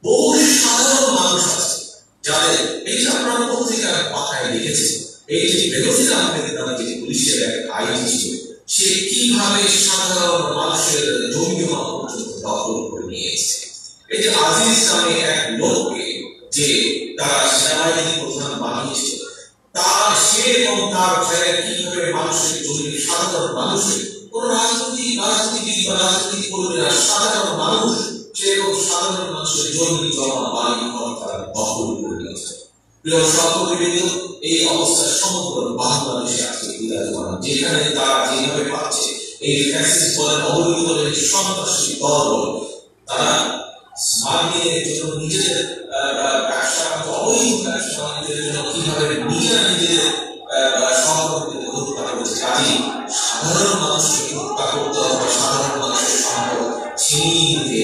Speaker 6: বহু সাধারণ মানুষ আছে যাদের এই যে আপনারা পত্রিকার পাতায় লিখেছে, এই যে বেনজির আহমেদ নামে যে পুলিশের এক আইজি ছিল, সে কিভাবে সাধারণ মানুষের জমি জমা পর্যন্ত দখল করে নিয়েছে। এই যে আজিজ নামে এক লোককে যে তারা সেনাবাহিনীর প্রধান বানিয়েছিল, সে এবং তার ভাইয়ের কিভাবে মানুষের জমি, সাধারণ মানুষের কোন রাজনীতিবিদ বা রাজনীতি কর্মীরা সাধারণ মানুষ, সে এবং সাধারণ মানুষের জমি জমা বাড়ি ঘর তারা দখল করে নিয়েছে। প্রিয় সহকর্মীবৃন্দ, এই অবস্থা সমগ্র বাংলাদেশে আজকে বিরাজমান, যেখানে তারা যেভাবে পাচ্ছে এই ফ্যাসিস্ট বলেন, অবৈধ বলেন, সন্ত্রাসী দল বলেন, তারা স্মাগলিংয়ের জন্য নিজেদের ব্যবসা অবৈধ ব্যবসা বাণিজ্যের জন্য কিভাবে নিজেদের সহকর্মীদের হত্যা করেছে। কাজে সাধারণ মানুষকে হত্যা করতে হবে, সাধারণ মানুষের সম্পদ ছিনিয়ে নিতে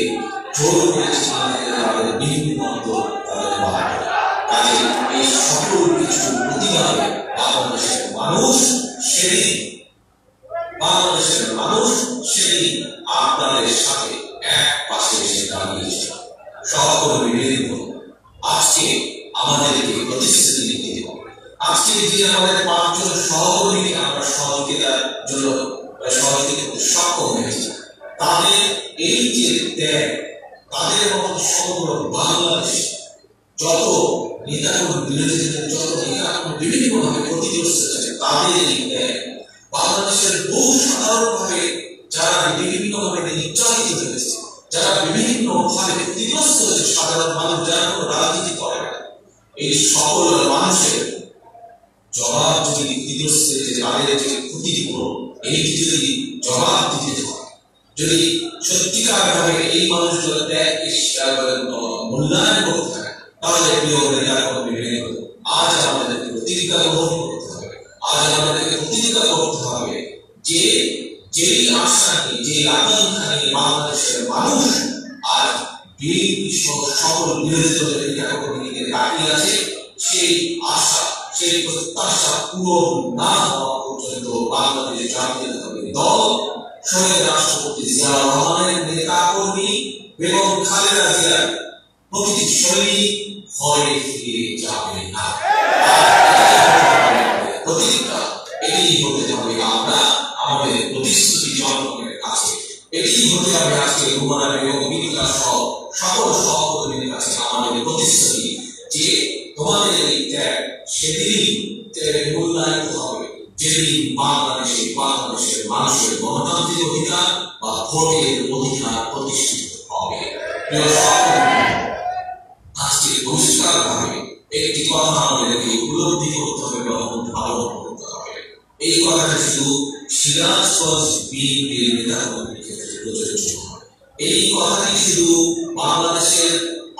Speaker 6: জোর করে ছিনিয়ে নিতে তাদের বিভিন্ন অন্তর তাদের বাড়াবে। কাজে এই সকল কিছু প্রতিবাদে বাংলাদেশের মানুষ সেদিন আপনাদের সাথে এক পাশে এসে দাঁড়িয়েছে। সহকর্মীবৃন্দ, আজকে আমাদেরকে প্রতিশ্রুতি দিতে হবে। আজকে যে আমাদের 5 জন সহকর্মীকে আমরা সহযোগিতার জন্য সহযোগিতা করতে সক্ষম হয়েছি, তাদের এই যে ত্যাগ, তাদের মতো সমগ্র বাংলাদেশ যত নেতাকর্মী বিরোধীদের যত নেতাকর্মী বিভিন্নভাবে ক্ষতিগ্রস্ত হয়েছে, তাদের এই ত্যাগ বাংলাদেশের বহু সাধারণভাবে যারা বিভিন্নভাবে নির্যাতিত হয়েছে, যারা বিভিন্নভাবে ক্ষতিগ্রস্ত হয়েছে, সাধারণ মানুষ যারা কোনো রাজনীতি করে না, এই সকল মানুষের জবাব যদি ক্ষতিগ্রস্ত হয়েছে, তাদের যে ক্ষতিপূরণ, এইটি যদি জবাব দিতে হয়, যদি সত্যিকার ভাবে এই মানুষগুলো মূল্যায়ন করতে থাকে, তাহলে প্রিয় নেতাকর্মী, আজ আমাদেরকে প্রতিজ্ঞা গ্রহণ করতে হবে। আজ আমাদেরকে প্রতিজ্ঞা করতে হবে যে যেই আশা নিয়ে, যে আকাঙ্ক্ষা নিয়ে বাংলাদেশের মানুষ আজ বিএনপি সহ সকল বিরোধী দলের নেতাকর্মীদের তাকিয়ে আছে, সেই আশা, সেই প্রত্যাশা পূরণ না হওয়া পর্যন্ত বাংলাদেশের জাতীয়তাবাদী দল শহীদ রাষ্ট্রপতি জিয়াউর রহমানের নেতাকর্মী এবং খালেদা জিয়ার প্রতিটি সৈনিক ভয়ে ফিরে যাবে না। প্রতিজ্ঞা এটাই হতে হবে আমরা আমাদের প্রতিশ্রুতি জনগণের কাছে, এটাই হতে হবে আজকে রুমানা এবং বিকাশ সহ সকল সহকর্মীদের কাছে আমাদের প্রতিশ্রুতি যে তোমাদের এই ত্যাগ সেদিনই মূল্যায়িত হবে যেদিন বাংলাদেশের মানুষের গণতান্ত্রিক অধিকার বা ভোটের অধিকার প্রতিষ্ঠিত হবে। আজকে পরিষ্কার ভাবে একটি কথা আমাদেরকে উপলব্ধি করতে হবে এবং পালন করতে হবে। এই কথাটা শুধু সিরাজগঞ্জ বিএনপির নেতাকর্মীদের ক্ষেত্রে প্রযোজ্য নয়, এই কথাটি শুধু বাংলাদেশের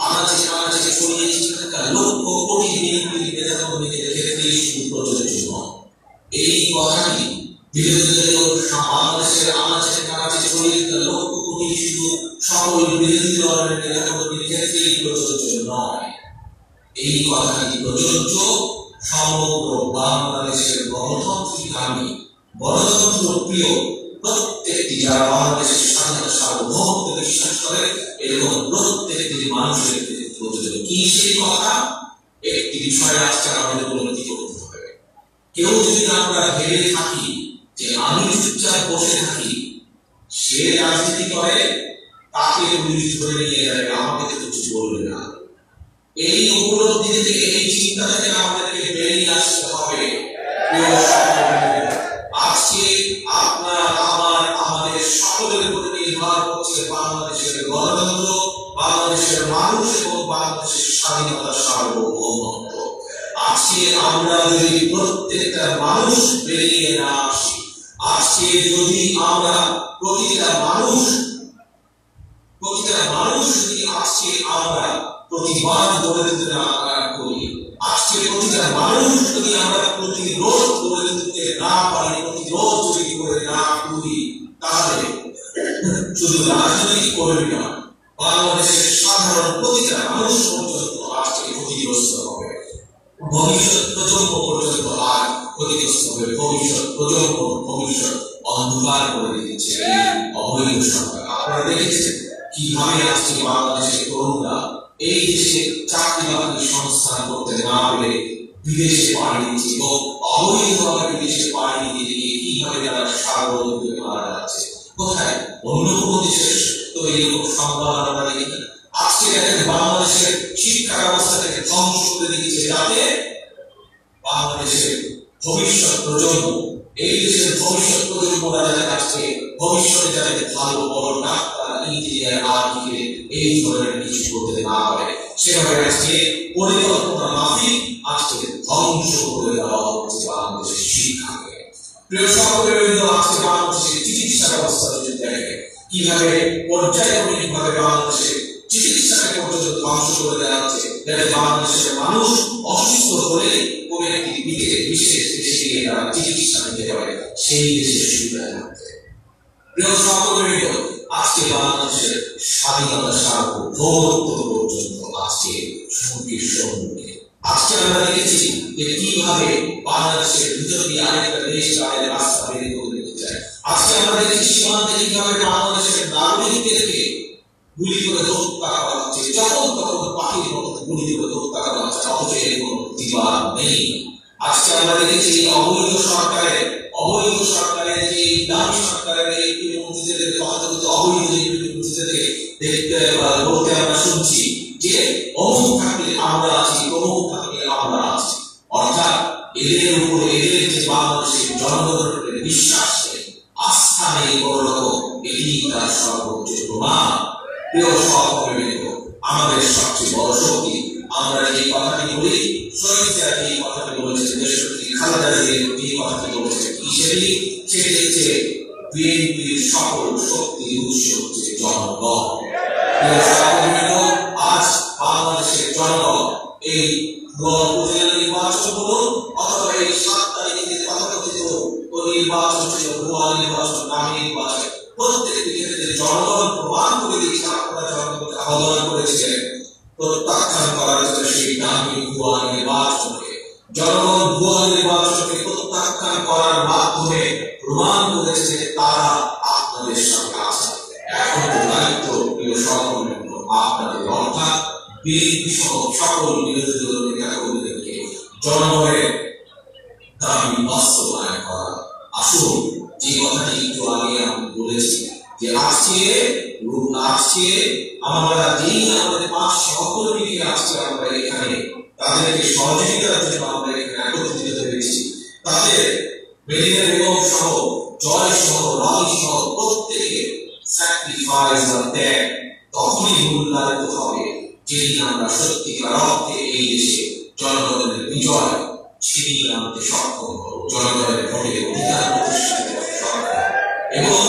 Speaker 6: আনাচে কানাচে ছড়িয়ে ছিটে থাকা লক্ষ কোটি বিএনপির নেতাকর্মীদের ক্ষেত্রে শুধু প্রযোজ্য নয়, এই কথাটি বাংলাদেশের আনাচে কানাচে ছড়িয়ে থাকা লক্ষ কোটি শুধু সকল বিরোধী দলের নেতাকর্মীদের ক্ষেত্রেই প্রযোজ্য নয়, এই কথাটি প্রযোজ্য সমগ্র বাংলাদেশের গণতন্ত্রকামী, গণতন্ত্র প্রিয় প্রত্যেকটি যারা বাংলাদেশের স্বাধীনতা সার্বভৌমত্বে বিশ্বাস করে এরকম প্রত্যেকটি মানুষের ক্ষেত্রে প্রযোজ্য। কি সেই কথা? একটি বিষয় আজকে আমাদের উপলব্ধি করতে হবে, কেউ যদি আমরা ভেবে থাকি যে আমি চুপচাপ বসে থাকি, সে রাজনীতি করে, তাকে পুলিশ ধরে নিয়ে যাবে, আমাকে তো কিছু বলবে না। এই উপলব্ধি থেকে, এই চিন্তা থেকে আমাদেরকে বেরিয়ে আসতে হবে। আজকে আপনার আমার আমাদের সকলের উপর নির্ভর করছে বাংলাদেশের গণতন্ত্র, বাংলাদেশের মানুষ এবং বাংলাদেশের স্বাধীনতার সার্বভৌমত্ব। আজকে আমরা যদি প্রত্যেকটা মানুষ বেরিয়ে না আসি, আজকে যদি আমরা প্রতিটা মানুষ যদি আজকে আমরা প্রতিবাদ গড়ে তুলতে না করি, আজকে প্রতিটা মানুষ যদি আমরা প্রতিরোধ গড়ে তুলতে না পারি, প্রতিরোধ যদি করে না করি, তাহলে শুধু রাজনৈতিক কর্মী না, বাংলাদেশের সাধারণ প্রতিটা মানুষ পর্যন্ত আজকে ক্ষতিগ্রস্ত হবে। ভবিষ্যৎ প্রজন্ম পর্যন্ত আর ক্ষতিগ্রস্ত হবে। ভবিষ্যৎ প্রজন্ম, ভবিষ্যৎ অন্ধকার করে দিচ্ছে এই অবৈধ সরকার। আপনারা দেখেছেন কিভাবে আজকে বাংলাদেশের তরুণরা এই দেশে চাকরি বাকরি সংস্থান করতে না পেরে বিদেশে পাড়ি দিচ্ছে এবং অবৈধভাবে বিদেশে পাড়ি দিয়ে কিভাবে তারা সার্বজনীন মারা যাচ্ছে। কোথায়? অন্য কোনো দেশের তো এইরকম সংবাদ আমরা দেখি না। আজকে দেখেন বাংলাদেশের শিক্ষা ব্যবস্থাকে ধ্বংস করে দিয়েছে, যাতে বাংলাদেশের ভবিষ্যৎ প্রজন্ম, এই দেশের ভবিষ্যৎ প্রজন্মরা যাতে আজকে ভবিষ্যতে যাতে ভালো বড় ডাক্তার, ইঞ্জিনিয়ার, আর্কিটেক্ট এই ধরনের কিছু করতে না পারে, সেভাবে আজকে পরিকল্পনা মাফিক আজকে ধ্বংস করে দেওয়া হচ্ছে বাংলাদেশের শিক্ষাকে। প্রিয় সহকর্মীবৃন্দ, আজকে বাংলাদেশের চিকিৎসা ব্যবস্থা যদি দেখে কিভাবে পর্যায়ক্রমিকভাবে বাংলাদেশের চিকিৎসাকে পর্যন্ত ধ্বংস করে দেওয়া হচ্ছে, যাতে বাংলাদেশের মানুষ অসুস্থ হলে কোনো একটি বিশেষ দেশে গিয়ে তারা চিকিৎসা নিতে পারে, সেই দেশের সুবিধা থাকছে। প্রিয় সহকর্মীবৃন্দ, আজকে বাংলাদেশের স্বাধীনতা সার্বভৌমত্ব পর্যন্ত আজকে ঝুঁকির সম্মুখে। আজকে আমরা দেখেছি যে কিভাবে বাংলাদেশের ভিতর দিয়ে আরেকটা দেশ তাদের রাস্তা বের করে দিতে চায়। আজকে আমরা দেখেছি সীমান্তে কিভাবে বাংলাদেশের নাগরিকদেরকে গুলি করে হত্যা করা হচ্ছে, যখন তখন পাখির মতো গুলি করে হত্যা করা হচ্ছে, অথচ এর কোনো প্রতিবাদ নেই। আজকে আমরা দেখেছি অবৈধ সরকারের যে দামি সরকারের এই মন্ত্রীদের তথাকথিত অবৈধ মন্ত্রীদের দেখতে বলতে আমরা শুনছি যে অমুক থাকলে আমরা আছি, অমুক থাকলে আমরা আছি। অর্থাৎ এদের উপরে, এদের যে বাংলাদেশের জনগণের বিশ্বাস নেই, আস্থা নেই বড় রকম, এটি তার সর্বোচ্চ প্রমাণ। প্রিয় সহকর্মীবৃন্দ, আমাদের সবচেয়ে বড় শক্তি, আমরা যে কথাটি বলি, শহীদরা যে কথাটি বলেছেন, দেশনেত্রী খালেদা জিয়া যে কথাটি বলেছেন, সেটি হচ্ছে বিএনপির সকল শক্তির উৎস হচ্ছে জনগণ। প্রিয় সহকর্মীবৃন্দ, আজ বাংলাদেশের জনগণ এই উপজেলা নির্বাচন বলুন অথবা এই 7 তারিখে তথাকথিত নির্বাচন ছিল, ভুয়া নির্বাচন, নামী নির্বাচন, প্রত্যেকটি ক্ষেত্রে জনগণ প্রমাণ করে দিয়েছে, আপনারা জনগণকে আহ্বান করেছিলেন প্রত্যাখ্যান করার জন্য সেই নামী ভুয়া নির্বাচনকে। জনগণ ভুয়া নির্বাচনকে প্রত্যাখ্যান করার মাধ্যমে প্রমাণ করেছে তারা আপনাদের সঙ্গে আছে। এখন দায়িত্ব প্রিয় সহকর্মীবৃন্দ আপনাদের, অর্থাৎ বিএনপি সহ সকল বিরোধী দলের নেতাকর্মীদেরকে জনগণের দাবি বাস্তবায়ন করা। আসুন, যে কথাটি একটু আগে আমি বলেছি যে আজকে আমরা যেই আমাদের 5 সহকর্মীকে আজকে আমরা এখানে তাদেরকে সহযোগিতার জন্য আমরা এখানে একত্রিত হয়েছি, তাদের মেরিনা বেগম সহ, জয় সহ, রাবি সহ প্রত্যেকে স্যাক্রিফাইস বা ত্যাগ তখনই মূল্যায়িত হবে যেদিন আমরা সত্যিকার অর্থে এই দেশে জনগণের বিজয় ছিনিয়ে আনতে সক্ষম হব, জনগণের ভোটের অধিকার প্রতিষ্ঠিত করতে সক্ষম হব। এবং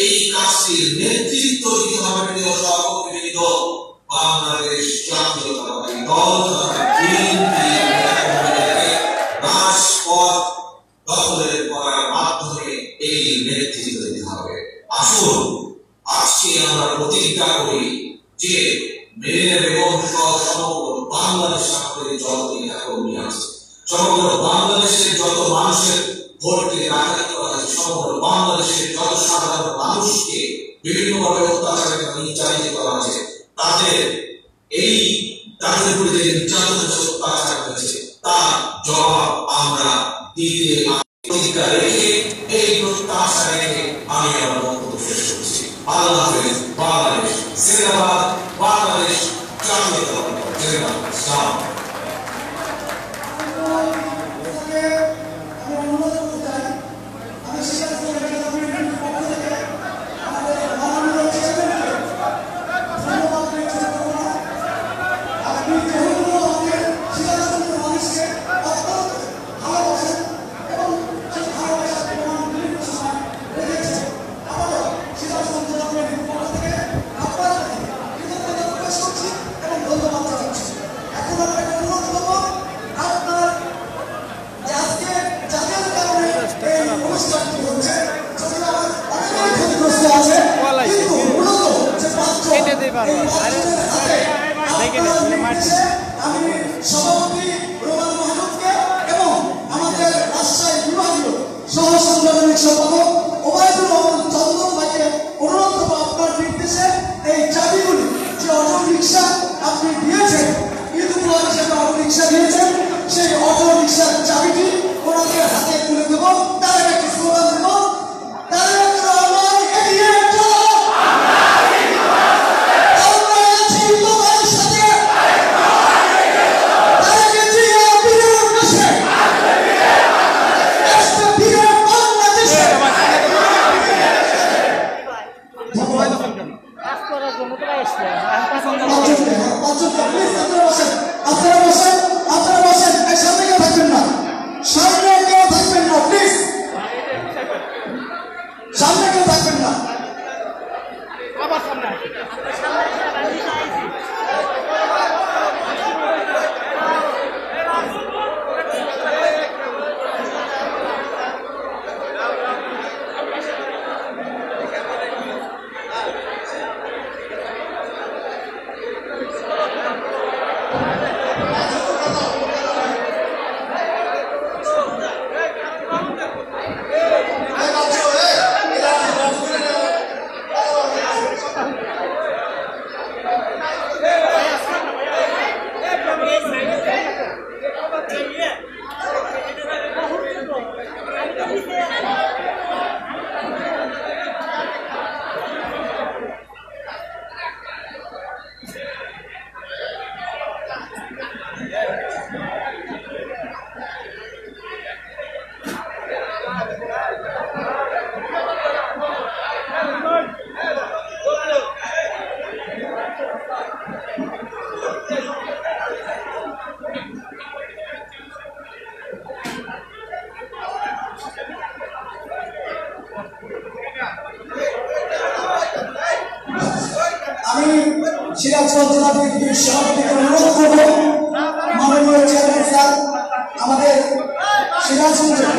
Speaker 6: এই কাজটির নেতৃত্ব দিতে হবে প্রিয় সহকর্মীবৃন্দ বাংলাদেশ জাতীয়তাবাদী দল তথা বিএনপি রাজপথ দখলের করার মাধ্যমে এই নেতৃত্ব দিতে হবে। আসুন, আজকে আমরা প্রতিজ্ঞা করি যে মেরিনা বেগম সহ সমগ্র বাংলাদেশ আমাদের যত নেতাকর্মী আছে, সমগ্র বাংলাদেশের যত মানুষের ভোটকে ডাকাতি করা হয়েছে, সমগ্র বাংলাদেশের যত সাধারণ মানুষকে বিভিন্নভাবে অত্যাচার নির্যাতিত করা হয়েছে, তাদের উপরে যে নির্যাতন অত্যাচার হয়েছে তার জবাব আমরা দিতে এটা রেখে এই প্রত্যাশা রেখে আমি আমার বক্তব্য শেষ করছি। আল্লাহ হাফেজ। বাংলাদেশ জিন্দাবাদ। বাংলাদেশ জাতীয়তাবাদী দল জিন্দাবাদ।
Speaker 2: আমি সভাপতি রোমান মাহমুদকে এবং আমাদের রাজশাহী বিভাগীয় সহ সাংগঠনিক সম্পাদক ওবায়দুর রহমান চন্দন ভাইকে অনুরোধ করবো আপনার নির্দেশে এই চাবিগুলি যে অটো রিক্সা আপনি দিয়েছেন, ঈদ উপহার হিসেবে অটো রিক্সা দিয়েছেন, সেই অটো রিক্সার চাবিটি ওনাকে হাতে তুলে দেবো। তার একটি স্লোগান দেবো, তারেক রহমান এগিয়ে চলো, আমরা আছি তোমার সাথে, তারেক জিয়া বীরের দেশে, রাষ্ট্র বীরের বাংলাদেশে। আপনারা বসেন, সামনে কেউ থাকবেন না, সামনে কেউ থাকবেন না, প্লিজ সামনে কেউ থাকবেন না। আমি সিরাজগঞ্জ জেলা বিএনপির সভাপতিকে অনুরোধ করব, মাননীয় চেয়ারম্যান স্যার আমাদের সিরাজগঞ্জে